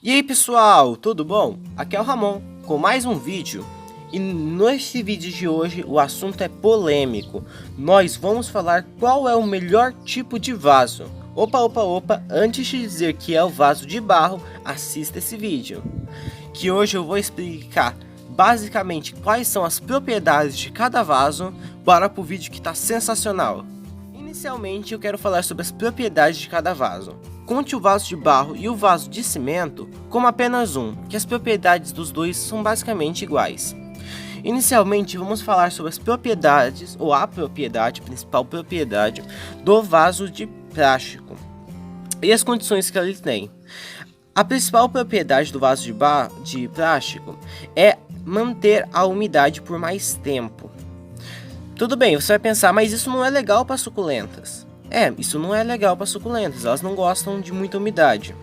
E aí pessoal, tudo bom? Aqui é o Ramon com mais um vídeo. E neste vídeo de hoje o assunto é polêmico. Nós vamos falar qual é o melhor tipo de vaso. Opa, antes de dizer que é o vaso de barro, assista esse vídeo. Que hoje eu vou explicar basicamente quais são as propriedades de cada vaso. Bora pro vídeo que tá sensacional. Inicialmente eu quero falar sobre as propriedades de cada vaso. Conte o vaso de barro e o vaso de cimento como apenas um, que as propriedades dos dois são basicamente iguais. Inicialmente vamos falar sobre as propriedades, ou a propriedade, principal propriedade, do vaso de plástico e as condições que ele tem. A principal propriedade do vaso de plástico é manter a umidade por mais tempo. Tudo bem, você vai pensar, mas isso não é legal para suculentas. Isso não é legal para suculentas, elas não gostam de muita umidade.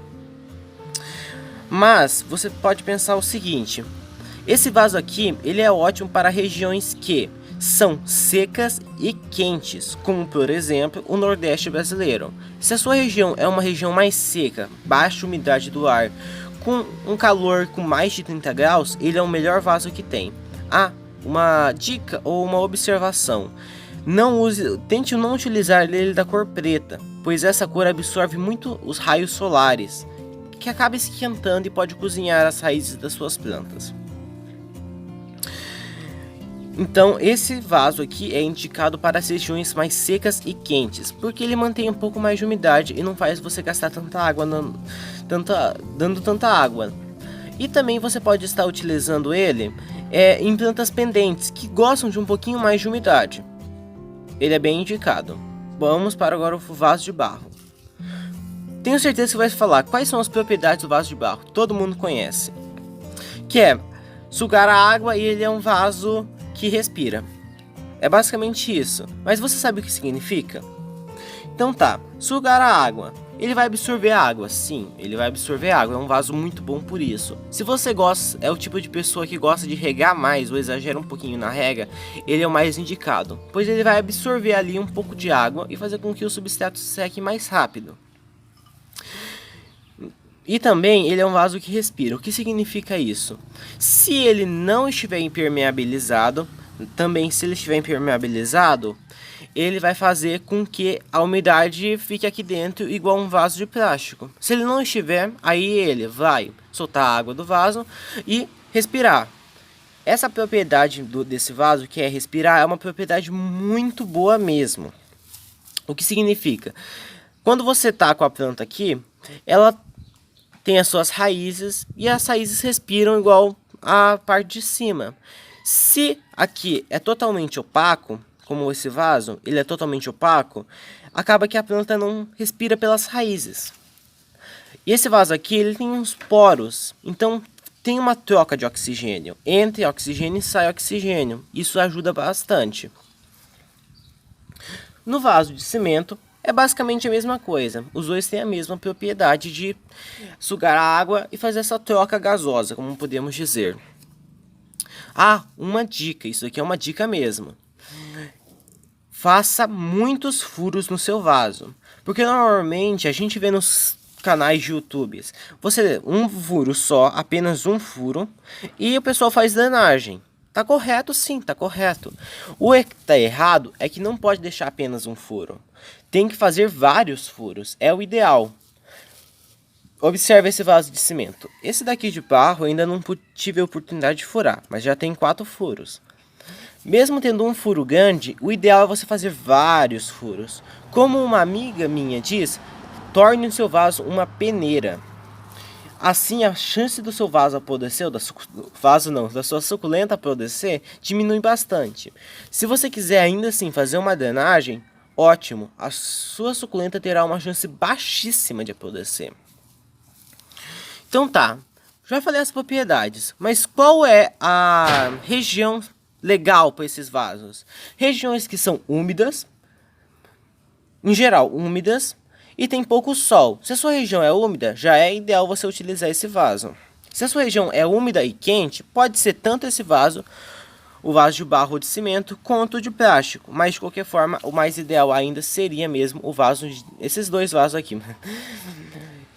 Mas você pode pensar o seguinte: esse vaso aqui, ele é ótimo para regiões que são secas e quentes, como por exemplo o Nordeste brasileiro. Se a sua região é uma região mais seca, baixa umidade do ar, com um calor com mais de 30 graus, ele é o melhor vaso que tem. Uma dica ou uma observação: tente não utilizar ele da cor preta, pois essa cor absorve muito os raios solares, que acaba esquentando e pode cozinhar as raízes das suas plantas. Então esse vaso aqui é indicado para as regiões mais secas e quentes, porque ele mantém um pouco mais de umidade e não faz você gastar tanta água, dando tanta água. E também você pode estar utilizando ele em plantas pendentes, que gostam de um pouquinho mais de umidade. Ele é bem indicado. Vamos para agora o vaso de barro. Tenho certeza que vai falar quais são as propriedades do vaso de barro. Todo mundo conhece. Que é sugar a água e ele é um vaso que respira. É basicamente isso. Mas você sabe o que significa? Então tá, sugar a água. Ele vai absorver a água, sim, ele vai absorver a água, é um vaso muito bom por isso. Se você é o tipo de pessoa que gosta de regar mais ou exagera um pouquinho na rega, ele é o mais indicado, pois ele vai absorver ali um pouco de água e fazer com que o substrato seque mais rápido. E também ele é um vaso que respira. O que significa isso? Se ele não estiver impermeabilizado, ele vai fazer com que a umidade fique aqui dentro igual um vaso de plástico. Se ele não estiver, aí ele vai soltar a água do vaso e respirar. Essa propriedade desse vaso, que é respirar, é uma propriedade muito boa mesmo. O que significa? Quando você está com a planta aqui, ela tem as suas raízes e as raízes respiram igual a parte de cima. Se aqui é totalmente opaco, como esse vaso, ele é totalmente opaco, acaba que a planta não respira pelas raízes. E esse vaso aqui, ele tem uns poros, então tem uma troca de oxigênio. Entra oxigênio e sai oxigênio. Isso ajuda bastante. No vaso de cimento, é basicamente a mesma coisa. Os dois têm a mesma propriedade de sugar a água e fazer essa troca gasosa, como podemos dizer. Uma dica, isso aqui é uma dica mesmo. Faça muitos furos no seu vaso, porque normalmente a gente vê nos canais de YouTube, você um furo só, apenas um furo, e o pessoal faz drenagem. Tá correto, sim, tá correto. O que tá errado é que não pode deixar apenas um furo. Tem que fazer vários furos, é o ideal. Observe esse vaso de cimento. Esse daqui de barro eu ainda não tive a oportunidade de furar, mas já tem 4 furos. Mesmo tendo um furo grande, o ideal é você fazer vários furos. Como uma amiga minha diz, torne o seu vaso uma peneira. Assim a chance do seu vaso apodrecer, da sua suculenta apodrecer, diminui bastante. Se você quiser ainda assim fazer uma drenagem, ótimo, a sua suculenta terá uma chance baixíssima de apodrecer. Então tá, já falei as propriedades, mas qual é a região legal para esses vasos? Regiões que são úmidas, em geral úmidas, e tem pouco sol. Se a sua região é úmida, já é ideal você utilizar esse vaso. Se a sua região é úmida e quente, pode ser tanto esse vaso, o vaso de barro ou de cimento, quanto de plástico. Mas de qualquer forma, o mais ideal ainda seria mesmo esses dois vasos aqui.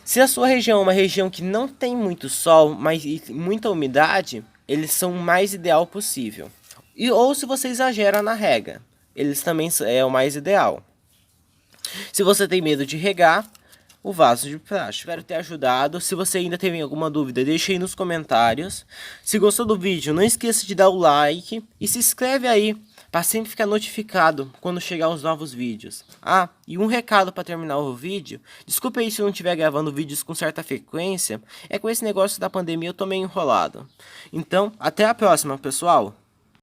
Se a sua região é uma região que não tem muito sol, mas e muita umidade, eles são o mais ideal possível. Ou se você exagera na rega, eles também é o mais ideal. Se você tem medo de regar, o vaso de plástico. Espero ter ajudado. Se você ainda teve alguma dúvida, deixe aí nos comentários. Se gostou do vídeo, não esqueça de dar o like e se inscreve aí para sempre ficar notificado quando chegar os novos vídeos. Ah, e um recado para terminar o vídeo. Desculpe aí se eu não estiver gravando vídeos com certa frequência. É com esse negócio da pandemia eu tô meio enrolado. Então, até a próxima, pessoal.